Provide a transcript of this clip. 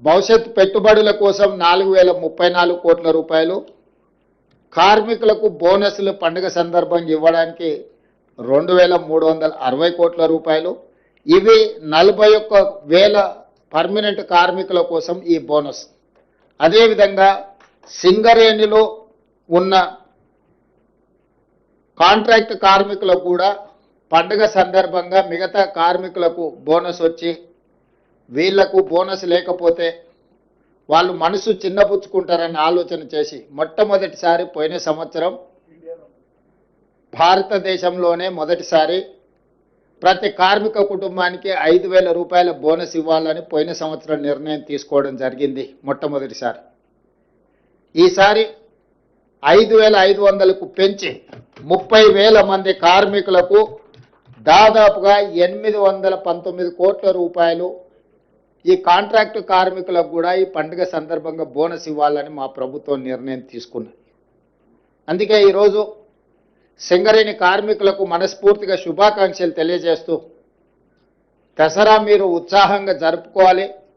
భవిష్యత్ పెట్టుబడుల కోసం 4034 కోట్ల రూపాయలు, కార్మికులకు బోనస్లు పండుగ సందర్భంగా ఇవ్వడానికి 2360 కోట్ల రూపాయలు. ఇవి 41,000 పర్మనెంట్ కార్మికుల కోసం ఈ బోనస్. అదేవిధంగా సింగరేణిలో ఉన్న కాంట్రాక్ట్ కార్మికులకు కూడా పండుగ సందర్భంగా మిగతా కార్మికులకు బోనస్ వచ్చి, వీళ్లకు బోనస్ లేకపోతే వాళ్ళు మనసు చిన్నపుచ్చుకుంటారని ఆలోచన చేసి మొట్టమొదటిసారి పోయిన సంవత్సరం భారతదేశంలోనే మొదటిసారి ప్రతి కార్మిక కుటుంబానికి 5,000 రూపాయల బోనస్ ఇవ్వాలని పోయిన సంవత్సరం నిర్ణయం తీసుకోవడం జరిగింది మొట్టమొదటిసారి. ఈసారి 5,500కు పెంచి 30,000 మంది కార్మికులకు దాదాపుగా 819 కోట్ల రూపాయలు ఈ కాంట్రాక్టు కార్మికులకు కూడా ఈ పండుగ సందర్భంగా బోనస్ ఇవ్వాలని మా ప్రభుత్వం నిర్ణయం తీసుకున్నది. అందుకే ఈరోజు సింగరేణి కార్మికులకు మనస్ఫూర్తిగా శుభాకాంక్షలు తెలియజేస్తూ, దసరా మీరు ఉత్సాహంగా జరుపుకోవాలి.